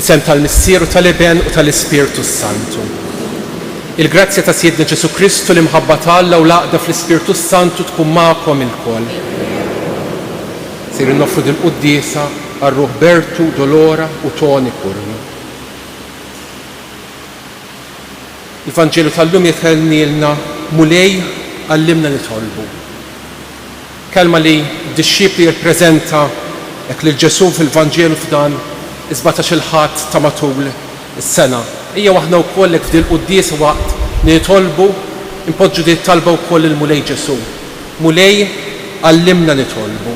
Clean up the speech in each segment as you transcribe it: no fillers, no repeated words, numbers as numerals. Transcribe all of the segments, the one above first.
F'isem tal-Missier u tal-Iben u tal-Ispirtu Santu. Il-grazzja ta' Siedna Ġesu Kristu l-imħabba tal-Alla u l-għaqda fl-Ispirtu Santu tkun magħkom ilkoll. Sir innofru din qudiesa għar-Ruħ Bertu, Dolora u Toni Kurmi. Il-Vanġelu tal-lum jitħellnilna mulej għallimna nitolbu. Kelma li d-disċipli jirpreżenta jekk lil Ġesu fil-Vanġelu f'dan 17 il-ħadd ta' matul is-sena. Hija waħna wkoll hekk f'dil qudiesa waqt nitolbu impoġġu din talba wkoll il-mulej Ġesu. Mulej għallimna nitolbu.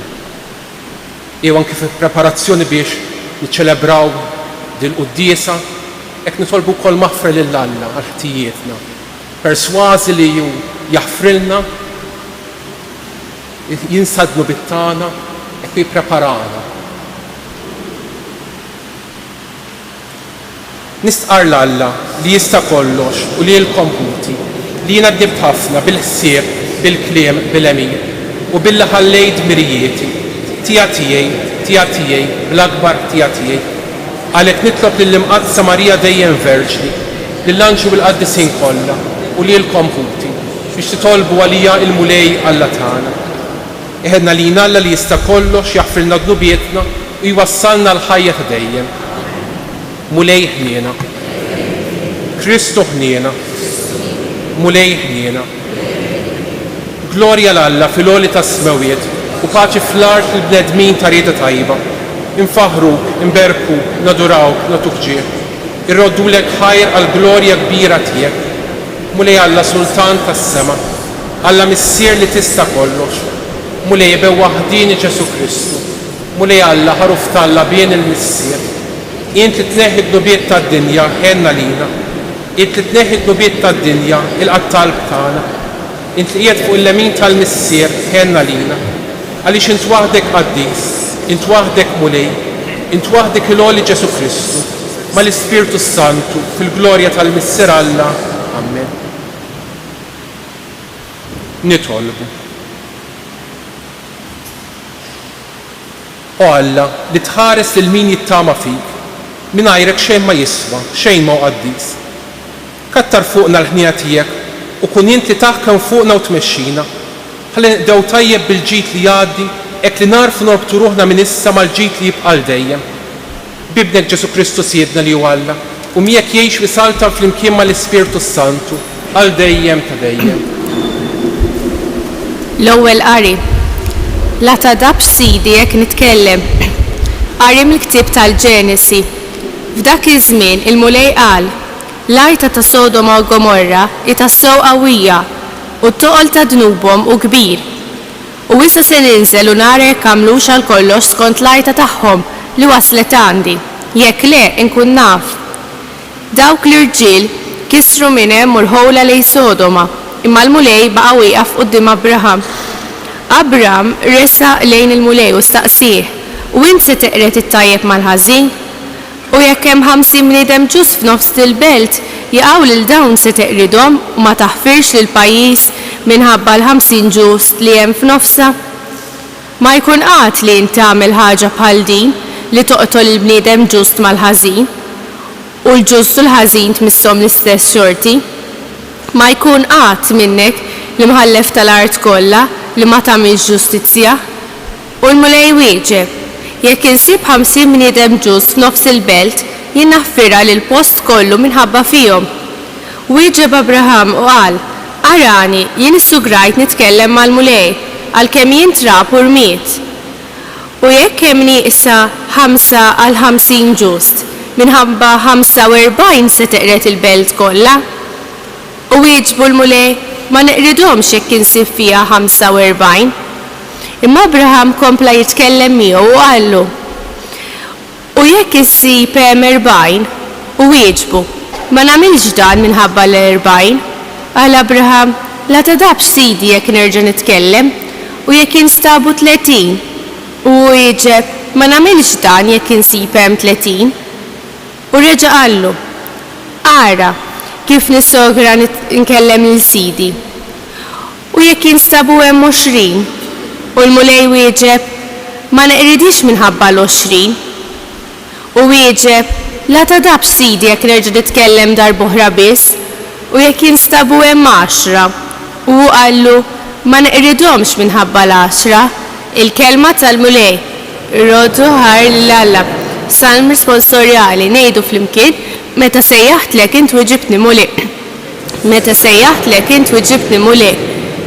Jew anke fil-preparazzjoni biex niċċelebraw din qudiesa hekk nitolbu wkoll maħfra lil Alla għal ħtijietna. Persważi li ju jaħfrilna jinsadnu bit-tagħna hekk jippreparana. Nistqar l-Alla li jista' kollox u li l-komputi li jiena ddibt ħafna bil-ħsieb, bil-kliem, bil-emir u billi ħallejt mirijieti tiegħi bl-akbar tiegħi. Għalhekk nitlob lill-Imqaddsa Marija dejjem Verġni, lill-Anġlu bil-Qaddisin kollha u li l-komputi biex titolbu għalija il-mulej Alla tagħna. Iħedna lina Alla li jista' kollox jaħfrilna dnubietna u jwassalna l-ħajja ta' dejjem. Mulej ħniena, Kristu ħniena, mulej ħniena. Glorja l-Alla fil-għoli ta' smawiet u paċi fl-art il-bnedmin ta' rieda tajba. Infaħruk, inberkuk, nadurawk, natuk ġieħ. Irroddulek ħajr għal-glorja kbira tiegħek. Mulej Alla Sultan tas-sema, Alla Missier li tista' kollox. Mulej bew waħdini Ġesu Kristu. Mulej Alla ħaruf talla bien il-Missier. Int li tneħħi d-nubiet tad-dinja ħenna lina. Int li tneħħi d-nubiet tad-dinja il-qattalb tagħna. Int li qiegħed fuq il-lemin tal-Missier ħenna lina. Għaliex int waħdek qaddis, int waħdek mulej, int waħdek il-għoli Ġesu Kristu, ma l-Ispirtu Santu fil-glorja tal-Missier Alla. Amen. Nitolbu. O Alla, li tħares lil min jittama fik, mingħajrek xejn ma jiswa, xejn ma qaddis. Kattar fuqna l-ħnija tiegħek u kun inti taħkam fuqna u tmexxina. Ħalli nibdew tajjeb bil-ġid li jgħaddi hekk li narfu norbtu ruħna minn issa mal-ġid li jibqa' dejjem. Bibnek Ġesu Kristu Siedna li hu Alla u miegħek jgħix wisalta flimkien mal-Ispirtu Santu għal dejjem ta' dejjem. L-ewwel qari. La tadab sidi jekk nitkellem. Qari mill-ktieb tal-Ġenesi. F'dak iż-żmien il-mulej qal: l-arta ta' Sodoma u Gomorra itassew qawwija u t-toqol ta' dnubhom u kbir. U issa se ninżel u nara jekk għamlux għal kollox skont l-arta tagħhom li waslet għandi. Jekk le inkun naf. Dawk l-irġiel kisru minn hemm u l-ħowla lejn Sodoma, imma l-mulej baqa' wieqaf quddiem Abraham. Abram resa lejn il-mulej u staqsih: u int se teqret it-tajjeb mal-ħażin? U jekk hemm 50 bniedem ġus f'nofs il-belt, jaqgħu lil dawn se teqridhom u ma taħfirx lil pajjiż minħabba l-50 ġust li hemm f'nofsa? Ma jkun qatt li int tagħmel ħaġa bħal din li toqtol il-bniedem ġust mal-ħażin u l-ġust u l-ħażin tmisshom l-istess xorti. Ma jkun qatt minnek li mħallef tal-art kollha li ma tagħmilx ġustizzja. U l-mulej wieġeb: jekk insib 50 bniedem ġust f'nofs il-belt, jien naħfirha lil post kollu minħabba fihom. Wieġeb Abraham u qal: arani, jien issugrajt nitkellem mal-mulej għalkemm jien trab u rmiet. U jekk hemm nieqsa 5 għal 50 ġust, minħabba 45 se teqret il-belt kollha. U wieġbu l-mulej: ma neqridhomx jekk insib fiha 45. Imma Abraham kompla jitkellem miegħu u qallu: u jekk issib 40, u wieġbu: ma nagħmilx dan minħabba l-40. Qal Abraham: la tadabx sidi jekk nerġa' nitkellem, u jekk instabu 30. U wieġeb: ma nagħmilx dan jekk insib 30. U reġa' qallu: ara kif nissogra nkellem lil sidi. U jekk instabu 20. U l-mulej wieġeb: ma neqridix minħabba l-20. U wieġeb: La tadab sidi jekk nerġa' nitkellem darb'oħra biss u jekk jinstabu hemm 10 u hu qallu ma neqridhomx minħabba l-10 il-kelma tal-mulej. Roddu ħar l-Alla. Salm responsorjali ngħidu flimkien meta sejjaħtlek int weġibtni mulej. Meta sejjaħtlek int weġibtni mulej.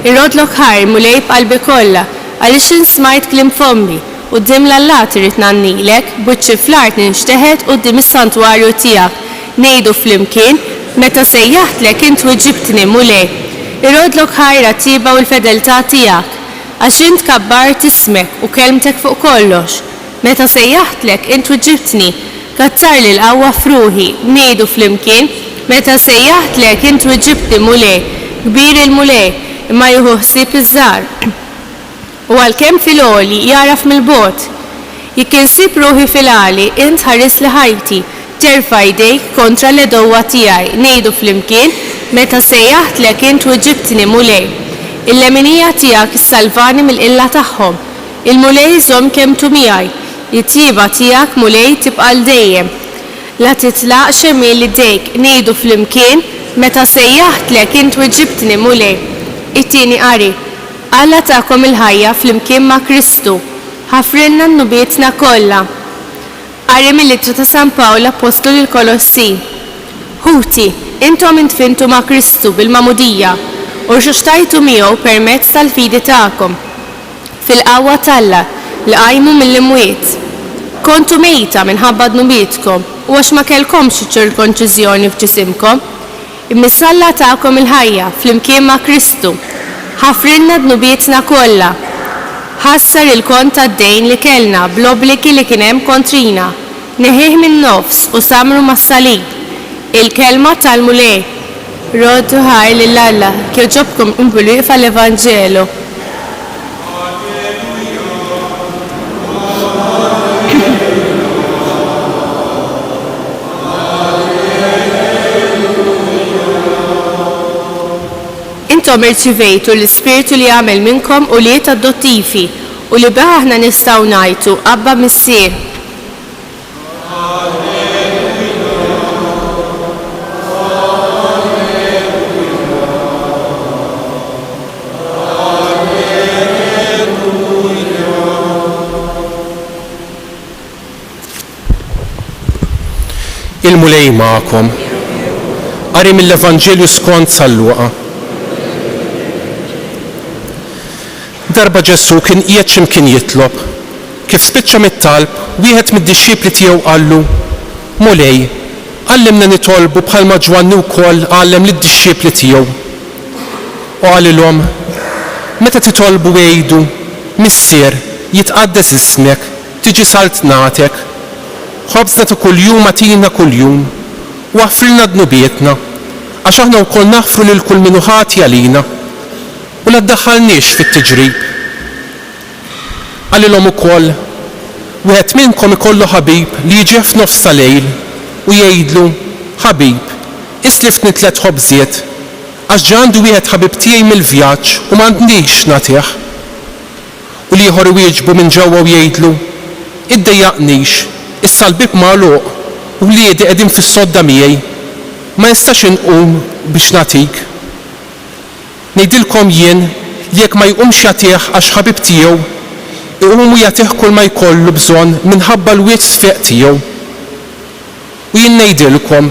Irrodlok ħar mulej b'qalbi kollha għaliex insmajt kliem fommi. Qudiem l-Allat irid nagħnnilek buċċi fl-art ninxteħed quddiem is-santwarju tiegħek. Ngħidu flimkien meta sejjaħtlek int weġibtni mulej. Irrodlok ħajra tiba u l-fedeltà tiegħek għax int kabbart ismek u kelmtek fuq kollox. Meta sejjaħtlek int weġibtni kattar li l-qawwa f'ruħi. Ngħidu flimkien meta sejjaħtlek int weġibtni mulej. Kbir il-mulej imma jieħu ħsieb iż-żgħar. U għalkemm fil-għoli jaraf mill-bot. Jekk insib ruħi fil-għali, int ħares li ħajti, terfa' jdejk kontra l-edowa tiegħi. Ngħidu flimkien meta sejjaħtlek int weġibtni mulej. Il-leminija tiegħek issalvani mill-qilla tagħhom. Il-mulej żomm kemmtu miegħi. It-tieba tiegħek mulej tibqa' dejjem. La titlaq xemil idejk. Ngħidu flimkien meta sejjaħtlek int weġibtni mulej. It-tieni qari. Alla ta'kom il-ħajja flimkien ma' Kristu. Ħafrinna n-nubietna kollha. Qari mill-Ittra ta' San Pawl Apostol il-Kolossi. Ħuti, intom intfintu ma' Kristu bil-mamudija u xtajtu miegħu permezz tal-fidi tagħkom. Fil-qawwa talla li qajmu mill-imwiet. Kontu mejta minħabba dnubietkom u għax ma kellkomx ċirkonċiżjoni f'ġisimkom. Immissalla ta'kom il-ħajja flimkien ma' Kristu. Ħafrinna dnubietna kollha. Ħassar il-kont tad-dejn li kellna bl-obbligi li kien hemm kontrina. Neħih min-nofs u samru mas-salib. Il-kelma tal-mulej. Roddu ħaj lill-Alla kif ġobkom inbulu fl-Evanġelu. Intom irċivejtu l-Ispirtu li jagħmel minnkom u li adottivi u li beħ aħna nistgħu ngħidu Abba Missier. Il-mulej magħkom. Qari mill-Evanġelju skont San-Luqa. Darba Ġesu kien qiegħed x'imkien jitlob. Kif spiċċa mit-talb, wieħed mid-dixxipli tiegħu qallu: Mulej, għallimna nitolbu bħalma Ġwanni wkoll għallem lid-dixxipli tiegħu. U qalilhom: Meta titolbu għejdu, Missier, jitqaddes ismek, tiġi salt nagħtek. Ħobżna ta' kuljum atina kuljum, u għaffrilna dnubietna, għax aħna wkoll naħfru lil kull min hu ħati għalina. U la ddaħħalniex fit-tiġrib. Qalilhom ukoll: wieħed minnkom ikollu ħabib li jiġi f'nofs lejl u jgħidlu: Ħabib, islifni 3 ħobżiet, għax ġandu wieħed ħabib tiegħi mill-vjaġġ u m'għandniex nagħtih. U li ieħor iwieġbu minn ġewwa u jgħidlu: Iddejjaqnix, issa l-bib magħluq u wliedi qegħdin fis-sodda miegħi, ma nistax inqum biex nagħtik. Ngħidilkom jien li jekk ma jqumx jagħtih għax ħabib tiegħu, iqumu jagħtih kull ma jkollu bżonn minħabba l-wiet sfiq tiegħu. U jien ngħidilkom,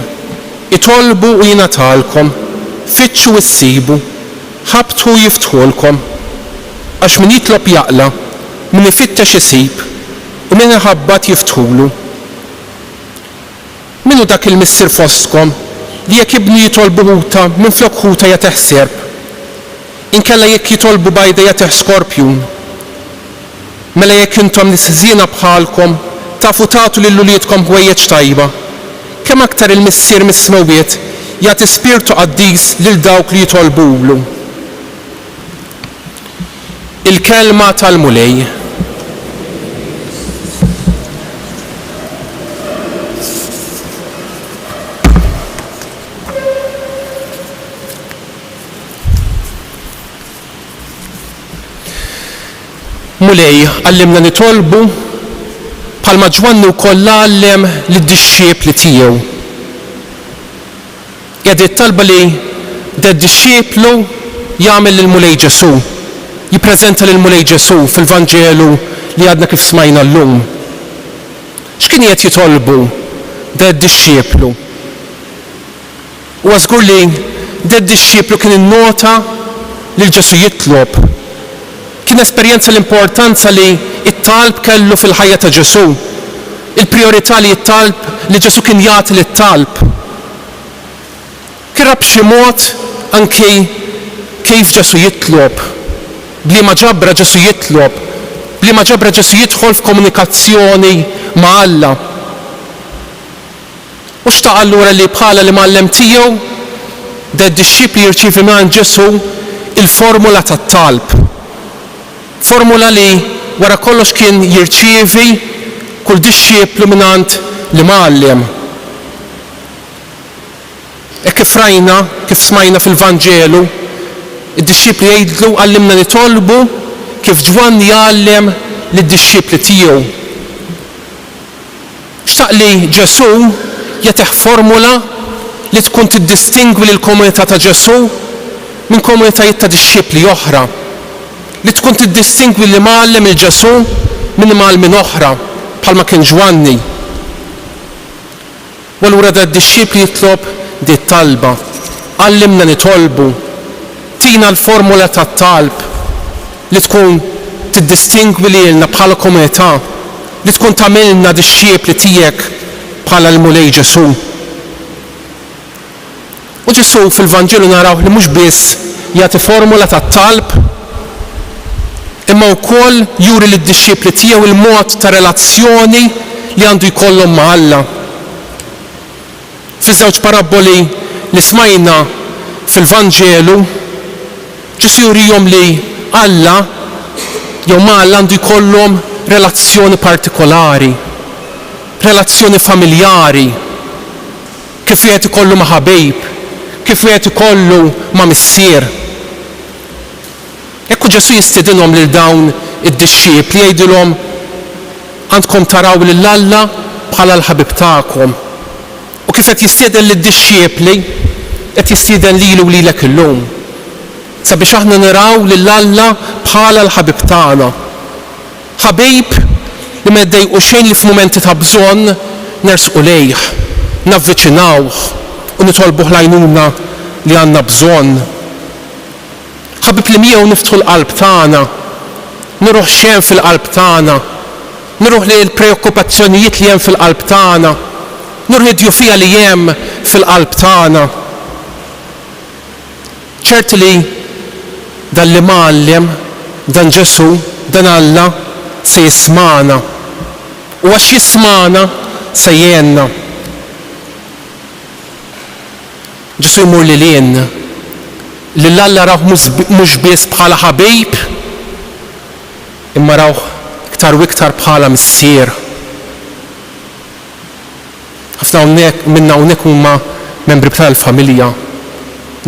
itolbu u jingħatalkom, fittxu u ssibu, ħabtu u jiftħulkom. Għax min jitlob jaqla, min ifittex isib, u min iħabbat jiftħulu. Minu dak il-missier fostkom li jekk ibnu jitolbu ħuta minn flok ħuta jagħtih serb. Inkella jekk jitolbu bajda jagħtih skorpjun. Mela jekk intom nisżiena bħalkom tafu tagħtu lil uliedkom ħwejjeġ tajba, kemm aktar il-missier mis-smawiet jagħti spirtu qaddis lil dawk li jitolbulu. Il-kelma tal-mulej. Mulej għallimna nitolbu bħalma Ġwanni wkoll għallem lid-dixxiepli tiegħu. Jgħid talba li d-dixxieplu jagħmel lil mulej Ġesu, jippreżenta lil mulej Ġesu fil-Vanġelu li għadna kif smajna llum. X'kien qed jitolbu d-dixxieplu? Huwa żgur li d-dixxieplu kien innota lil Ġesu jitlob. Kien esperjenza l-importanza li t-talb kellu fil-ħajja ta' Ġesu. Il-priorità li t-talb li Ġesu kien jagħti lit-talb. Kien rab b'xi mod anki kif Ġesu jitlob. Bliema ġabra Ġesu jitlob. Bliema ġabra Ġesu jidħol f'komunikazzjoni ma' Alla. U xtaq allura li bħala li mallem tiegħu d-dixxiepli jirċievi minn Ġesu il-formula tat-talb. Formula li wara kollox kien jirċievi kull dixxieplu mingħand li mallem. Kif rajna, kif smajna fil-Vanġelu, id-dixxiepli jgħidlu għallimna nitolbu kif Ġwanni jgħallem lid-dixxiepli tiegħu. Xtaq li Ġesu jagħtih formula li tkun tiddistingwi lill-komunità ta' Ġesu minn komunitajiet ta' dixxiepli oħra. Li tkun tiddistingwi li mgħallem il-Ġesu minn mgħallmin oħra bħalma kien Ġwanni. U allura d-dixxiepli jitlob di talba. Għallimna nitolbu. Tina l-formula tat-talb li tkun tiddistingwi lilna bħala komunità, li tkun tagħmilna dixxiepli tiegħek bħala l-mulej Ġesu. U Ġesu fil-Vanġelu naraw li mhux biss jagħti formula tat-talb, imma wkoll juri lid-dixxiepli tiegħu il-mod ta' relazzjoni li għandu jkollhom ma' Alla. Fiż-żewġ paraboli li smajna fil-Vanġelu, Ġesu jurihom li Alla jew ma' Alla għandu jkollhom relazzjoni partikolari, relazzjoni familjari, kif wieħed ikollu ma' ħabib, kif wieħed ikollu ma' missier. Ekku Ġesu jistidinhom lil dawn id-dixxiepli jgħidilhom għandkom taraw lil Alla bħala l-ħabib tagħkom. U kif qed jistieden lid-dixxiepli qed jistieden lilu u lilek illum. Sabiex aħna naraw lil Alla bħala l-ħabib tagħna. Ħabib li ma jdejqu xejn li f'mumenti ta' bżonn nersqu lejh, navviċinawh u nitolbuh l-għajnuna li għandna bżonn. Ħabib li miegħu niftħu l-qalb tagħna, niruħ xejn fil-qalb tagħna, niruħ li l-preokkupazzjonijiet li hemm fil-qalb tagħna, niruħ id-djufija li hemm fil-qalb tagħna. ċert li dan li mgħallem, dan Ġesu, dan Alla se jismana. U għax jismana se jgħinna. Ġesu jmur lilien li l-Alla rawh mhux biss bħala ħabib, imma rawh iktar u iktar bħala missier. Ħafna minna hawnhekk huma membri tal-familja,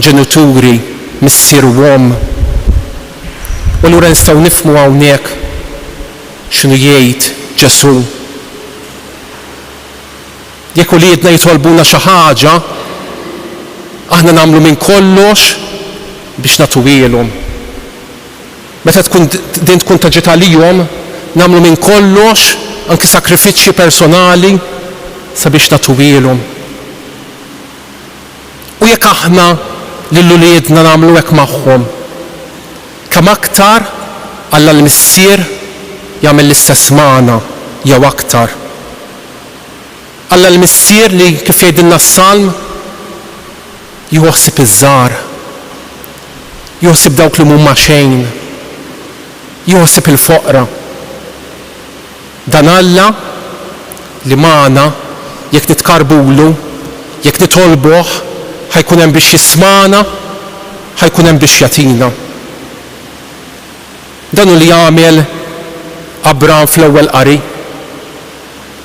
ġenituri, missier u om. U allura nistgħu nifhmu hawnhekk x'inhu jgħid Ġesu. Jekk uliedna jitolbuna xi ħaġa, aħna nagħmlu minn kollox biex nagħtuhom. Meta din tkun taġġet għalihom, nagħmlu minn kollox anki sakrifiċċji personali sabiex nagħtuhom. U jekk aħna lil uliedna nagħmlu hekk magħhom, kemm aktar Alla l-missier jagħmel l-istess magħna jew aktar. Alla l-missier li kif jgħidilna s-salm jħossib iż-żgħar, jħossib dawk li huma xejn, jħossib il-foqra. Dan Alla li magħna jekk nitqarbulu, jekk nitolbuh, ħajkun hemm biex jismana, ħajkun hemm biex jagħtina. Dan hu li jagħmel Abraham fl-ewwel qari.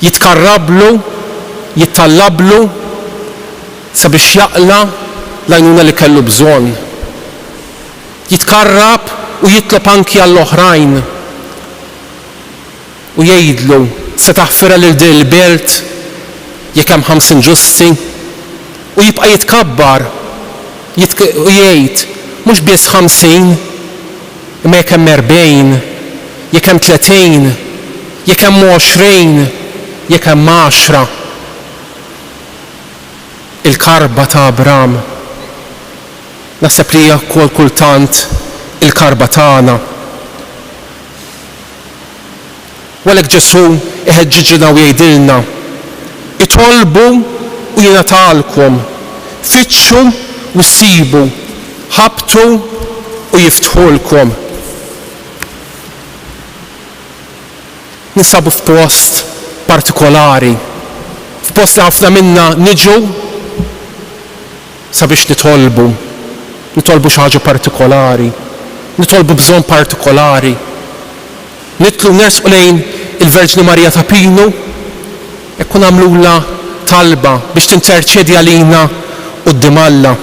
Jitkarrablu, jittallablu sabiex jaqla l-għajnuna li kellu bżonn. Jitkarrab u jitlob anki għall-oħrajn u jgħidlu se taħfira lil din il-belt jekk hemm 50 ġusti u jibqa' jitkabbar u jgħid mhux biss 50 imma jekk hemm 40, jekk hemm 30, jekk hemm 20, jekk hemm 10. Il-karba ta' Abraham naħseb li hija kultant il-karba tagħna. U għalhekk Ġesu iħeġġiġna u jgħidilna itolbu u jingħatalkom, fittxu u ssibu, ħabtu u jiftħulkom. Ninsabu f'post partikolari, f'post li ħafna minna niġu sabiex nitolbu xi ħaġa partikolari, nitolbu bżonn partikolari. Nitlu nersqu lejn il-Verġni Marija ta' Pinu jekk nagħmlula talba biex tinterċedi għalina quddiem Alla.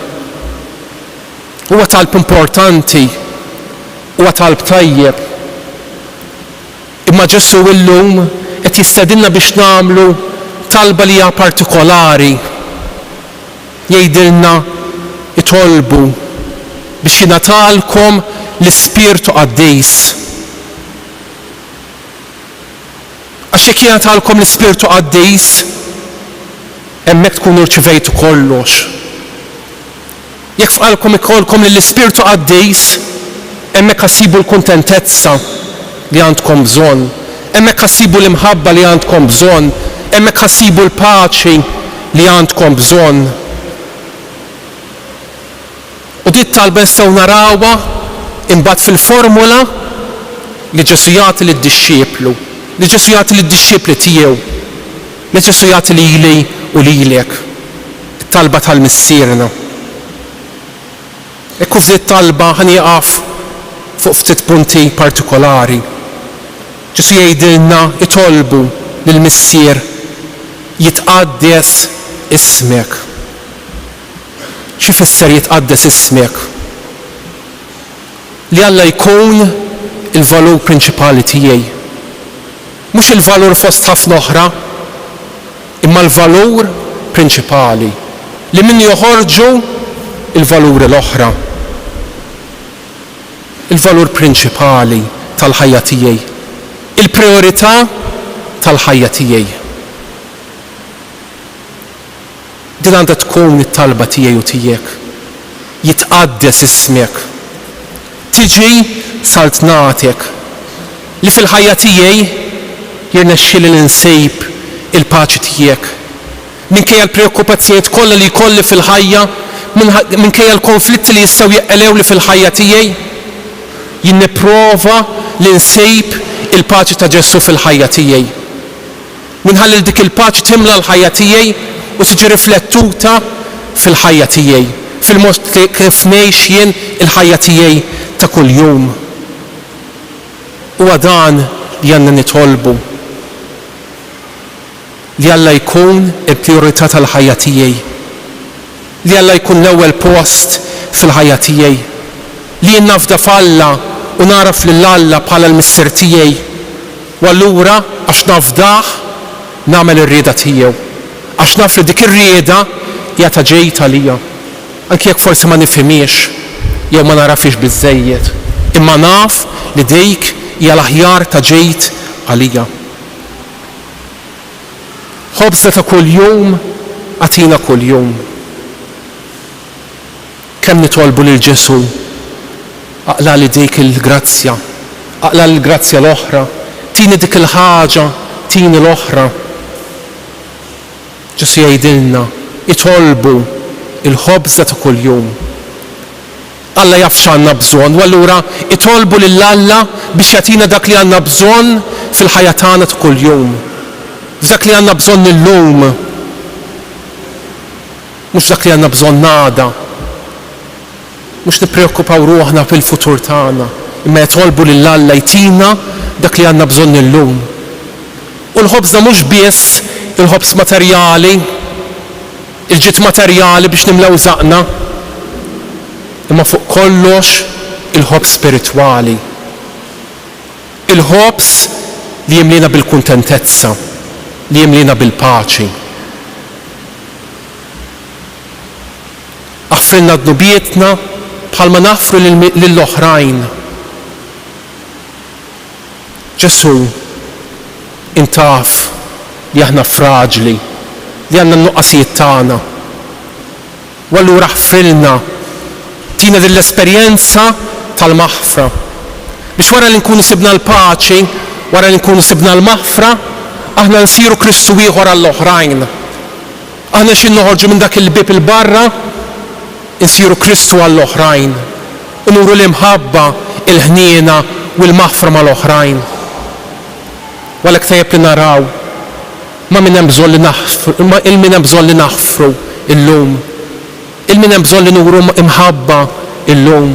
Huwa talb importanti, huwa talb tajjeb. Imma Ġesu illum qed jistedinna biex nagħmlu talba li hija partikolari. Jgħidilna itolbu biex jingħatalkom l-Ispirtu Qaddis. Għax jekk jingħatalkom l-Ispirtu Qaddis, hemmhekk tkunu rċevejtu kollox. Jekk fqalkom ikolkom lill-Ispirtu Qaddis, hemmhekk ħassibu l-kuntentezza li għandkom bżonn, hemmhekk ħassibu l-imħabba li għandkom bżonn, hemmhekk ħassibu l-paċi li għandkom bżonn. U dit talba nistgħu narawha imbagħad fil-formula li Ġesu jagħti lid-dixxieplu, li Ġesu jagħti lid-dixxiepli tiegħu, li Ġesu jagħti lili u lilek, it-talba tal-missierna. Ekku f'dit talba ħanieqaf fuq ftit punti partikolari. Ġesu jgħidilna itolbu lill-missier jitqaddes ismek. Xi fisser jitqaddes ismek? Li Alla jkun il-valur prinċipali tiegħi. Mhux il-valur fost ħafna oħra, imma l-valur prinċipali li min joħorġu il-valuri l-oħra. Il-valur prinċipali tal-ħajja tiegħi, il-priorità tal-ħajja tiegħi. Din għandha tkun it-talba tiegħi u tiegħek. Jitqaddes ismek. Tiġi salt nagħtek li fil-ħajja tiegħi jirnexxieli li nsejb il-paċi tiegħek. Minkejja l-preokkupazzjonijiet kollha li jkolli fil-ħajja, minkejja l-konflitti li jistgħu jeqgħu fil-ħajja tiegħi, jien nipprova li nsejb il-paċi ta' Ġesu fil-ħajja tiegħi. Minħalli dik il-paċi timla l-ħajja tiegħi u tiġi riflettuta fil-ħajja tiegħi, fil-mod kif ngħix jien il-ħajja tiegħi ta' kuljum. Huwa dan li għandna nitolbu. Li Alla jkun il-priorità tal-ħajja tiegħi. Li Alla jkun l-ewwel post fil-ħajja tiegħi. Li jien nafda f'Alla u naraf lil Alla bħala l-missier tiegħi. U allura għax nafdah nagħmel ir-rieda tiegħu. Għax naf li dik ir-rieda hija ta' ġejt għalija. Anke jekk forsi ma nifhimiex jew ma narafix biżżejjed, imma naf li dik hija l-aħjar ta' ġejt għalija. Ħobża ta' kuljum għatina kuljum. Kemm nitolbu lil Ġesu aqla li dik il-grazzja, aqla l-grazzja l-oħra, tini dik il-ħaġa, tini l-oħra. Ġesu jgħidilna itolbu il-ħobża ta' kuljum. Alla jaf x'għandna bżonn, u allura itolbu lil Alla biex jagħtina dak li għandna bżonn fil-ħajja tagħna ta' kuljum. F'dak li għandna bżonn illum. Mhux dak li għandna bżonn għada. Mhux nippreokkupaw ruħna fil-futur tagħna, imma jitolbu lil Alla jtina dak li għandna bżonn illum. U l-ħobża mhux biss il-ħobż materjali, il-ġid materjali biex nimlew żaqna, imma fuq kollox il-ħobż spiritwali. Il-ħobż li jimlina bil-kuntentezza, li jimlina bil-paċi. Aħfrilna d-nubietna bħalma naħfru lill-oħrajn. Ġesu, intaf li aħna fraġli, li għandna n-nuqqasijiet tagħna. U allura ħfrilna tina din l-esperjenza tal-maħfra biex wara li nkunu sibna l-paċi, wara li nkunu sibna l-maħfra, aħna nsiru Kristu ieħor għall-oħrajn. Aħna xi noħorġu minn dak il-bib il-barra, insiru Kristu għall-oħrajn. U nuru l-imħabba, il-ħniena u l-maħfra mal-oħrajn. Walek tajjeb li naraw il-min hemm bżonn li naħfru illum. Il-min hemm bżonn li nuru imħabba illum.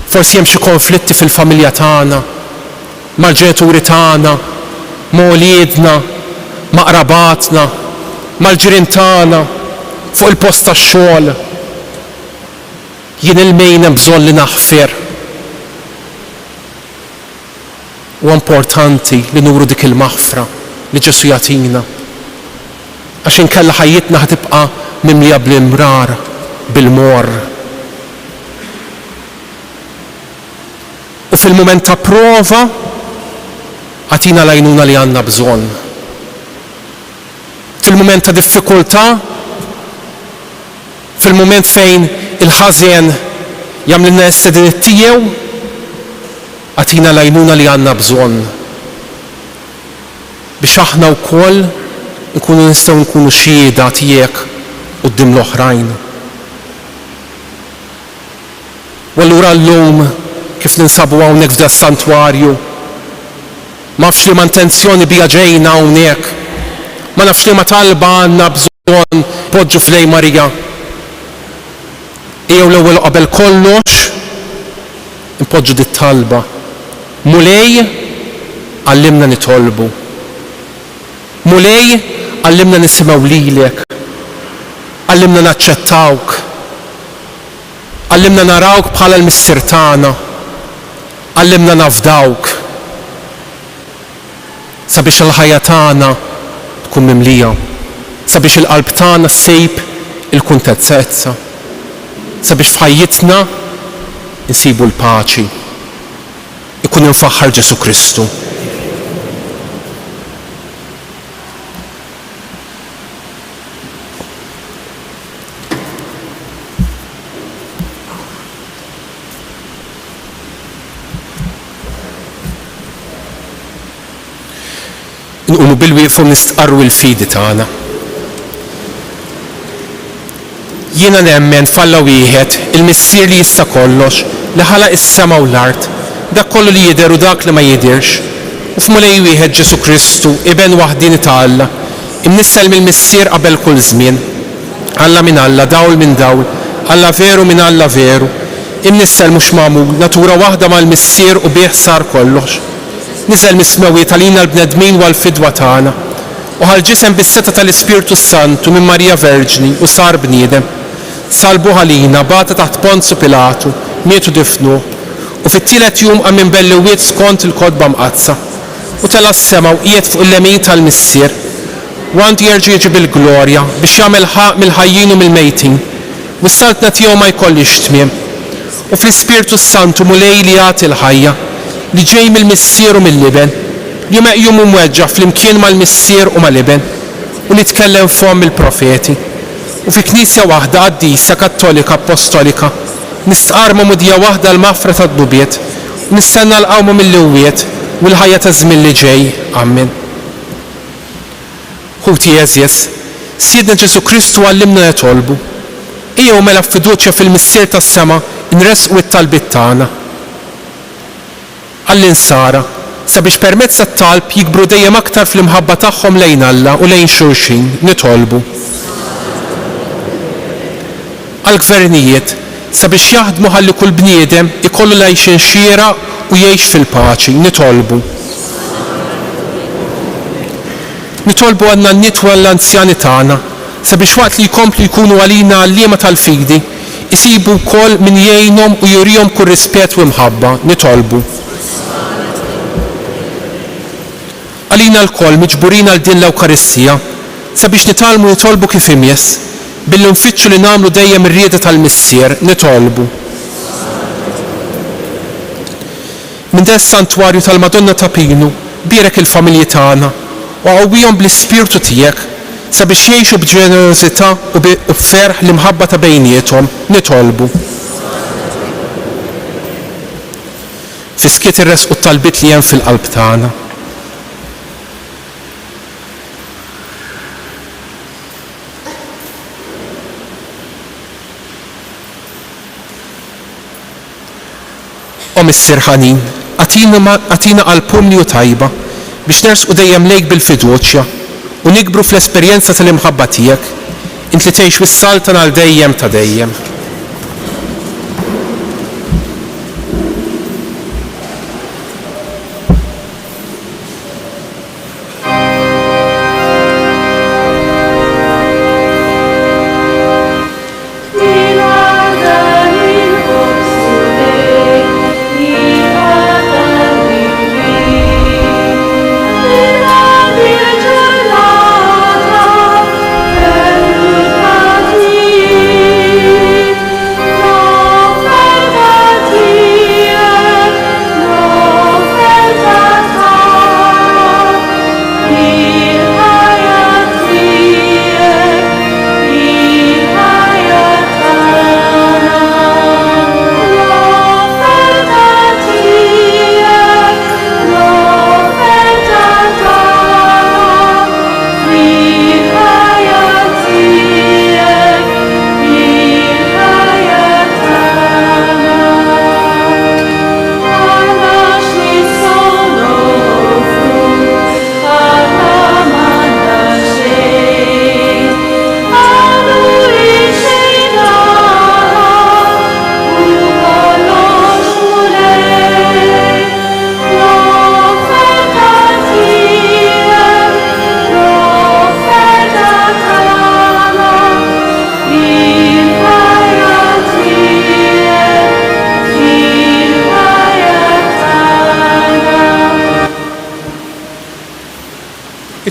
Forsi hemm xi konflitti fil-familja tagħna, mal-ġenituri tagħna, ma' wliedna, ma' qrabatna, mal-ġirien tagħna, fuq il-post tax-xogħol. Jien il-min hemm bżonn li naħfir. Huwa importanti li nuru dik il-maħfra li Ġesu jagħtina. Għax inkella ħajjitna ħatibqa' mimlija bl-imrar, bil-morr. U fil-mument ta' prova għatina l-għajnuna li għandna bżonn. Fil-mument ta' diffikultà, fil-mument fejn il-ħażen jagħmlilna s-sedin tiegħu, għatina l-għajnuna li għandna bżonn. Biex aħna wkoll nkunu nistgħu nkunu xhieda tiegħek quddiem l-oħrajn. U allura llum kif ninsabu hawnhekk f'da s-santwarju, ma nafx li ma intenzjoni bija ġejna hawnhekk, ma nafx li ma talba għandna bżonn poġġu f'lej Marija. Ejjew l-ewwel qabel kollox impoġġu dit-talba. Mulej għallimna nitolbu. Mulej għallimna nisimgħu lilek. Għallimna naċċettawk. Għallimna narawk bħala l-missier tagħna. Għallimna nafdawk. Sabiex il-ħajja tagħna tkun mimlija. Sabiex il-qalb tagħna ssejb il-kuntentezza. Sabiex f'ħajjitna insibu l-paċi. Ikun infaħħar Ġesu Kristu. Nqumu bil-wieqfu nistqarru l-fidi tagħna. Jiena nemmen f'Alla wieħed il-missier li jista' kollox, li ħalaq is-sema u l-art, dak kollu li jidher u dak li ma jidhirx. U f'Mulej wieħed Ġesu Kristu, iben waħdini ta' Alla, imnissel mill-missier qabel kull żmien. Alla minn Alla, dawl minn dawl, Alla veru minn Alla veru. Imnissel mhux magħmul, natura waħda mal-missier u bih sar kollox. Niżel mismewi tal-lina l-bnedmin u għal-fidwa tagħna. U ħal-ġisem bis-seta tal-Ispirtu Santu minn Marija Verġni u sar bniedem. Salbu ħalina, bata taħt Ponzu Pilatu, mietu difnu. U fit-tielet jum qam imbellewiet skont il-kodba mqazza. U tela s-sema u qiegħed fuq il-lemin tal-missier. U għandu jerġa' jiġi bil-glorja biex jagħmel ħaq mill-ħajjin u mill-mejtin. U s-saltna tiegħu ma jkollix tmiem. U fl-Ispirtu Santu mulej li jagħti l-ħajja li ġej mill-missier u mill-liben, li meqjum u mweġġa fl-imkien mal-missier u mal-liben, u li tkellem fom il-profeti. U fi knisja waħda qaddisa kattolika apostolika, nistqarmu mudija waħda l-mafra tad-dubiet, u nistenna l-qawmu mill-lewwiet u l-ħajja ta' żmien li ġej. Amen. Ħuti Eżjes, Siedna Ġesu Kristu għallimna nitolbu. Ejjew mela f'fiduċja fil-missier tas-sema nresqu t-talbiet tagħna. Għall-insara, sabiex permezz tat-talb jikbru dejjem aktar fl-imħabba tagħhom lejn Alla u lejn xulxin nitolbu. Għall-gvernijiet, sabiex jaħdmu ħalli kull bniedem ikollu lejxin xiera u jgħix fil-paċi nitolbu. Nitolbu għandna n-nitwa l-anzjani tagħna sabiex waqt li jkomplu jkunu għalina għalliema tal-fidi isibu wkoll min jgħinhom u jurihom kull rispett u mħabba nitolbu. għalina l-koll miġburin għal din l-Ewkaristija sabiex nitalmu nitolbu kif imiss billi nfittxu li nagħmlu dejjem ir-rieda tal-Missier nitolbu. Minn dan is-santwarju tal-Madonna ta' Pinu bierek il-familji tagħna u qawwihom bl-ispirtu tiegħek sabiex jgħixu b'ġenerożità u b'ferħ l-imħabba ta' bejniethom nitolbu. Fiskiet ir-resq u talbiet li hemm fil-qalb tagħna. O Missier ħanin, għatina qalb u tajba biex nersqu dejjem lejk bil-fiduċja u nikbru fl-esperjenza tal-imħabba tiegħek int li tgħix wis-saltan għal dejjem ta' dejjem.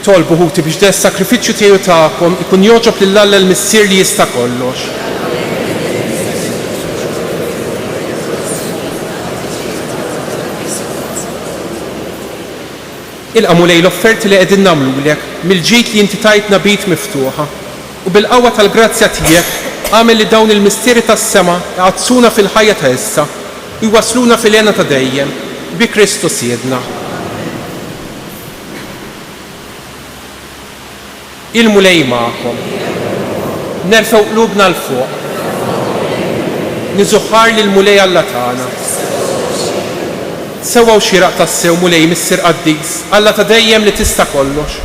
Itolbu ħuti biex da s-sakrifiċċju tiegħu tagħkom ikun jogħġob lil Alla l-Missier li jista' kollox. Ilqamu lejn l-offerti li qegħdin nagħmlulek mill-ġid li inti tajtna bit miftuħa u bil-qawwa tal-grazzja tiegħek għamel li dawn il-mistieri tas-sema jgħazzuna fil-ħajja ta' issa u jwasluna fil-għena ta' dejjem bi Kristu Siedna. Il-mulej magħkom. Nerfgħu qlubna l fuq. Niżuħħar lil mulej Alla tagħna. Sewwa xieraq tassew mulej Missier Qaddis, Alla ta' dejjem li tista' kollox.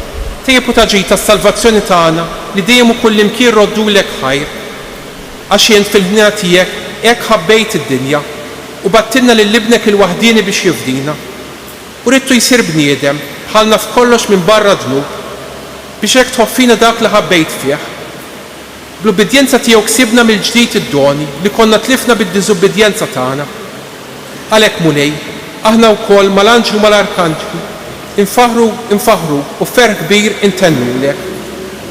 Tejbu ta' ġid tas-salvazzjoni tagħna li dejjem ukoll imkien roddulek ħajr. Għax jien fil-ħnina tiegħek hekk ħabbejt id-dinja u battilna lil ibnek il-waħdini biex jifdina. U ridtu jsir bniedem bħalna f'kollox minn barra dnub biex hekk tħoffina dak li ħabbejt fih. Bl-ubbidjenza tiegħu ksibna mill-ġdid id-doni li konna tlifna bid-diżubbidjenza tagħna. Għalhekk mulej, aħna wkoll mal-anġlu mal-arkanġlu infaħru u ferħ kbir intennulek.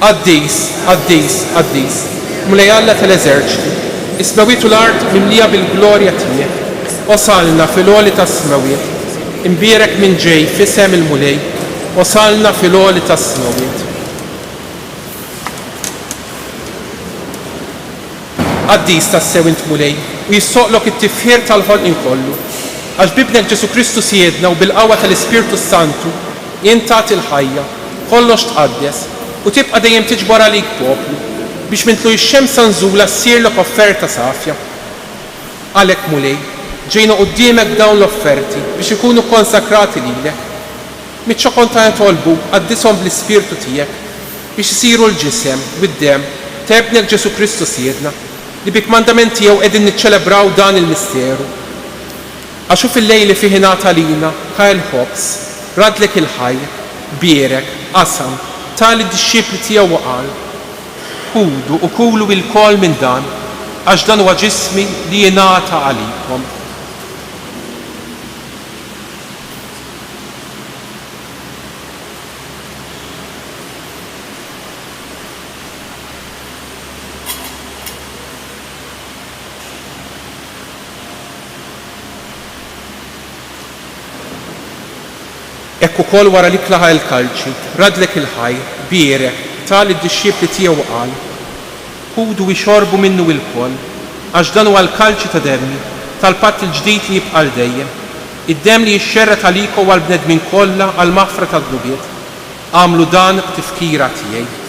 Qaddis, Qaddis, Qaddis, mulej Alla tal-eżerċiti, is-smawiet u l-art mimlija bil-glorja tiegħek. Wasalna fil-għoli tas-smawiet, imbierek minn ġej f'isem il-mulej, wasalna fil-għoli tas-smawiet. Qaddis tas-sew int mulej u jissoqlok it-tifħir tal-ħolqien kollu. Għax bibnek Ġesu Kristu Siedna u bil-qawwa tal-Ispirtu Santu jien tagħti l-ħajja, kollox tqaddes u tibqa' dejjem tiġbor għalik poplu biex mintlu x-xemsa nżula ssirlek offerta safja. Għalhekk mulej, ġejna quddiemek dawn l-offerti biex ikunu konsakrati lilek. Miċ-ċokon ta' jitolbu qaddishom bl-Ispirtu tiegħek biex isiru l-ġisem bid-dem ta' ibnek Ġesu Kristu Siedna li bik-mandament tiegħu qegħdin niċċelebraw dan il-misteru. Għaxu fil-lejli fih ingħata lina Kyle Hawkes radlek il-ħajja, bierek, qasam, tali d-disċipli tiegħu qal. Ħudu u kulu il-kol minn dan għax dan huwa ġismi li jingħata għalikom. Ekku kol wara li klaħa il-kalċi, radlek il-ħajr, bierek, tal id-disċipli tiegħu qal. Ħudu jxorbu minnu il-kol, għax dan huwa l-kalċi ta' demmi, tal-patt il-ġdid li jibqa' dejjem. Id-dem li jixxerret għalikom għal bnedmin kollha għal maħfra tad-dubiet. Għamlu dan b'tifkira tiegħi.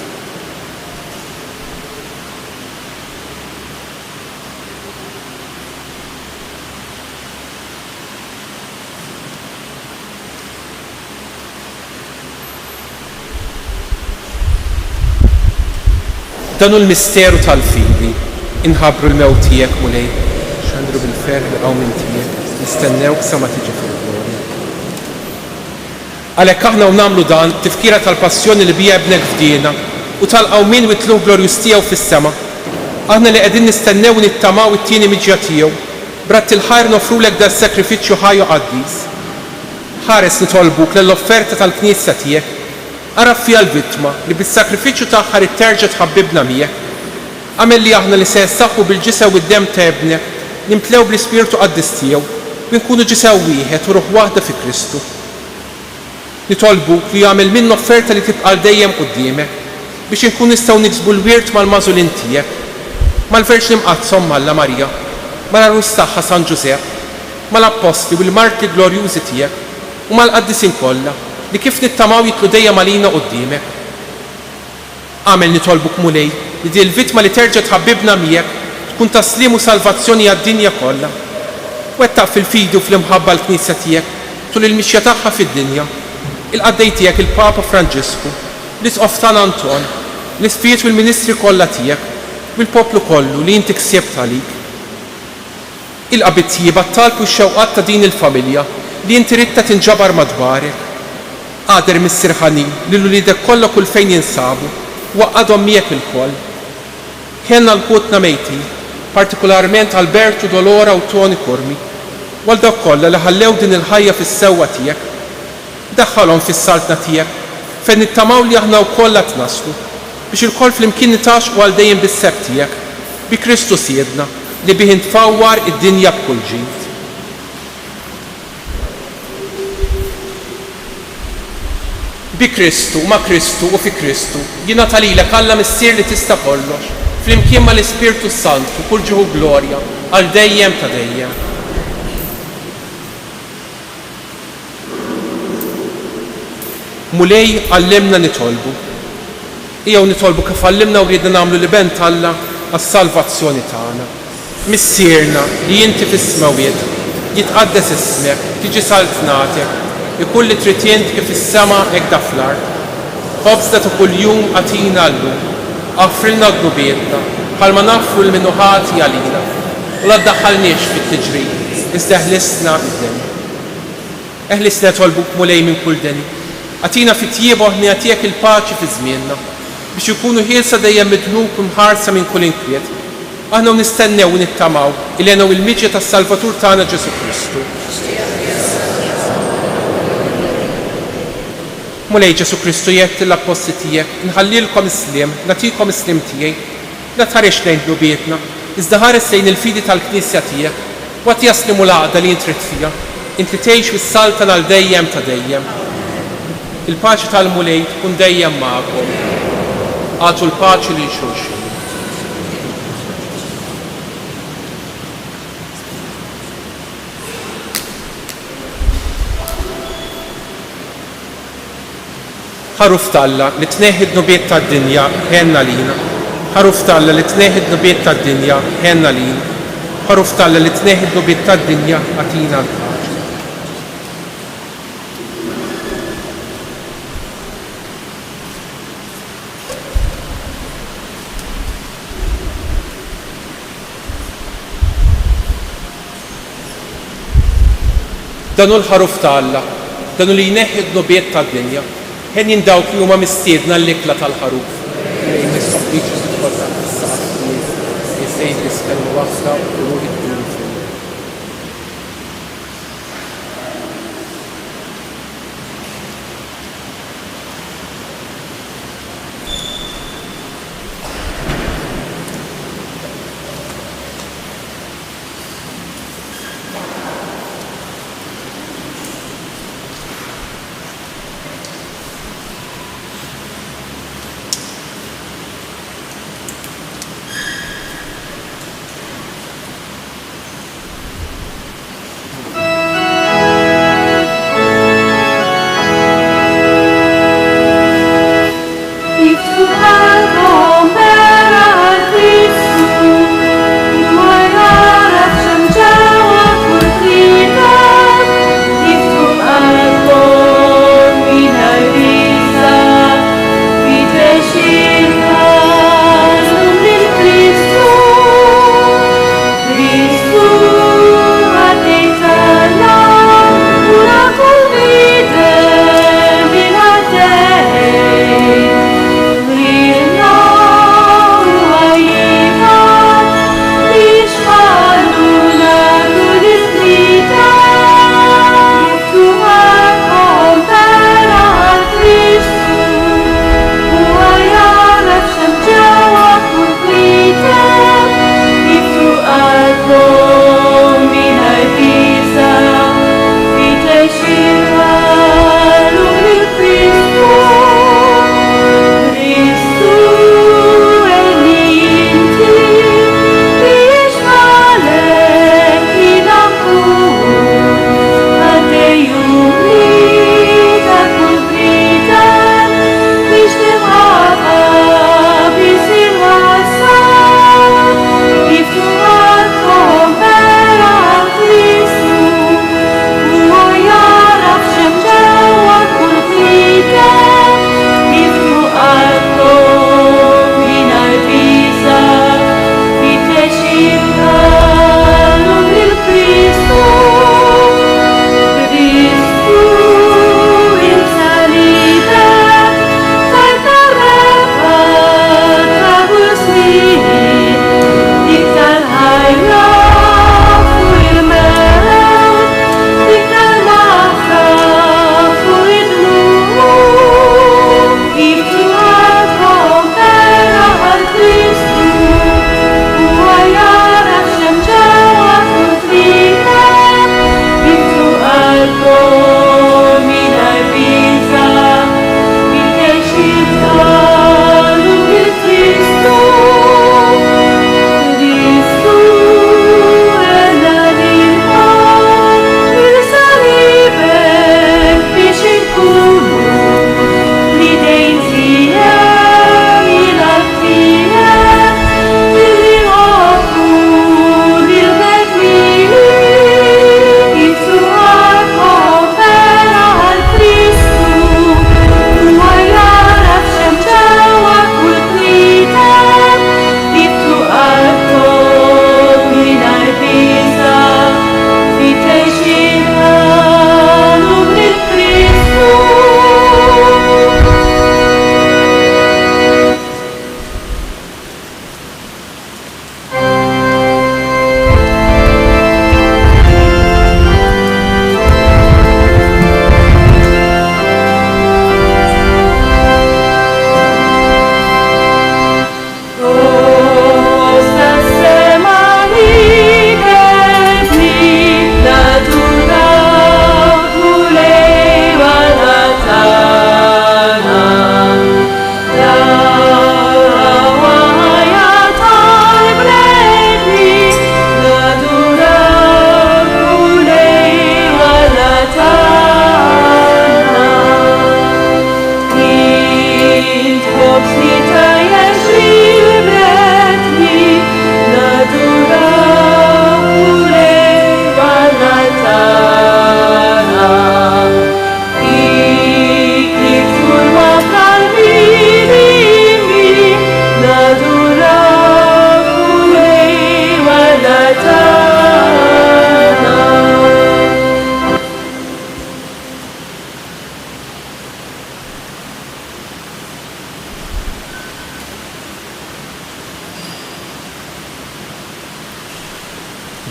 Danu l-misteru tal-fidi, inħabru l-mewt tiegħek mulej, xandru bil-ferħ l-qawm tiegħek, nistennewk sa ma tiġi fil-glorja. Għalhekk aħna nagħmlu dan tifkira tal-passjoni li bija ebnek fdina u tal-qawmin witluh glorjuż tiegħu fis-sema. Aħna li qegħdin nistennew nittamaw it-tieni miġja tiegħu, bratt il-ħajr nofrulek dal sakrifiċċju ħajju qaddis. Ħares nitolbuk lill-offerta tal-Knisja tiegħek, araf fija l-vittma li bis-sakrifiċċju tagħha rid terġa' tħabbibna miegħek. Għamel li aħna li se jessaħħu bil-ġisew id-dem ta' ebnek, nimplew bl-Ispirtu Qaddis tiegħu u nkunu ġisew wieħed u ruħ waħda fi Kristu. Nitolbuk li jagħmel minna offerta li tibqa' dejjem quddiemek biex inkun nistgħu niksbu l-wirt mal-mażulin tiegħek, mal-Verġ Imqazzom Malla Marija, mal-Arus tagħha San Ġusepp, mal-Apposti u l-Marti glorjużi tiegħek u mal-qaddisin kollha li kif nittamaw jitlu dejjem għalina quddiemek. Għamel nitolbuk mulej li di l-vittma li terġa' tħabbibna miegħek tkun taslim u salvazzjoni għad-dinja kollha. Wettaq fil-fidu fl-imħabba l-Knisja tiegħek tul il-mixja tagħha fid-dinja. Il-qaddej tiegħek il-Papa Franġisku, l-Isqof San Anton, l-Ispiet u l-Ministri kollha tiegħek u l-poplu kollu li inti ksiebt għalik. Il-qabit tjieba talbu x-xewqat ta' din il-familja li inti ridta tinġabar madwarek. Qader mis-sirħanin li l-ulidek kollha kull fejn jinsabu, waqqadhom miegħek il-koll. Kenna l-kutna mejti, partikolarment Alberto Dolora u Toni Kurmi, għal dawk kollha li ħallew din il-ħajja fis-sewwa tiegħek. Daħħalhom fis-saltna tiegħek fejn nittamaw li aħna wkoll qed naslu biex il-koll flimkien nitaxqu għal dejjem bis-seb tiegħek, bi Kristu Siedna li bih intfawwar id-dinja b'kull ġid. Bi Kristu, ma' Kristu u fi Kristu, jiena talilek Alla missier li tista' kollox, flimkien mal Ispirtu Santu, kull ġuħu glorja, għal dejjem ta' dejjem. Mulej għallimna nitolbu. Jew nitolbu kif għallimna u rridna nagħmlu li bent Alla għas-salvazzjoni tagħna. Missierna li inti fis-smawiet, jitqaddes ismek, tiġi saltnatek, ikun li trid jint kif is-sema hekk da fl-ard. Ħobżna ta' kuljum għatina llum, għaffrilna d-dubietna, bħalma naffru l-minuħati għalina, u la ddaħħalniex fit-tiġrid, iżda ħlisna id-dem. Eħlisna tolbuk mulej minn kull deni, għatina fit-tjieba ħni għatijek il-paċi fi żmienna, biex ikunu ħielsa dejjem midnub u mħarsa minn kull inkwiet. Aħna nistennew u nittamaw il-għenu il-miġja tas-Salvatur tagħna Ġesu Kristu. Mulej Ġesu Kristu jgħid l-apposti tiegħek, nħallilkom is-sliem, nagħtikom is-sliem tiegħi, la tħarex lejn dubietna, iżda ħares lejn il-fidi tal-Knisja tiegħek, waqt jaslimu l-għaqda li intrid fiha, inti tgħix fis-salta għal dejjem ta' dejjem. Il-paċi tal-mulej tkun dejjem magħkom. Għatu l-paċi li xulxin. ħaruf talla li tneħħi d-nubiet tad-dinja ħenna lina. Ħaruf talla li tneħħi d-nubiet tad-dinja ħenna lina. Ħaruf talla li tneħħi d-nubiet tad-dinja għatina l-paċi. Danu l-ħaruf talla, danu li jneħħi d-nubiet tad-dinja. Ħen jindawk li huma mistiedna l-ikla tal-ħaruf.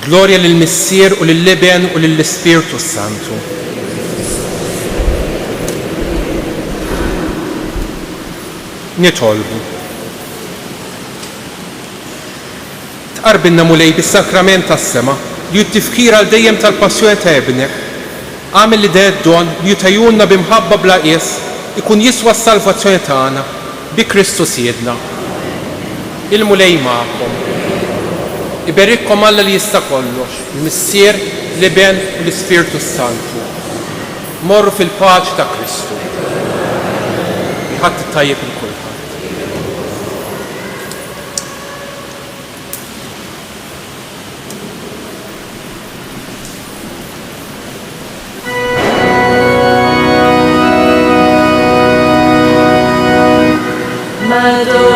Glorja lill-Missier u lill-Liben u lill-Ispirtu Santu. Nitolbu. Tqarbilna mulej bis-sakrament tas-sema li jittifkira għal dejjem tal-passjoni ta' ibnek. Għamel li d-don li jutajunna bimħabba bla qies ikun jiswa s-salvazzjoni tagħna bi Kristu Siedna. Il-mulej magħkom. Iberikkom Alla li jista' kollox, il-Missier, l-Iben u l-Ispirtu Santu. Morru fil-paċi ta' Kristu. Iħadd it-tajjeb il-kulħadd. Madonna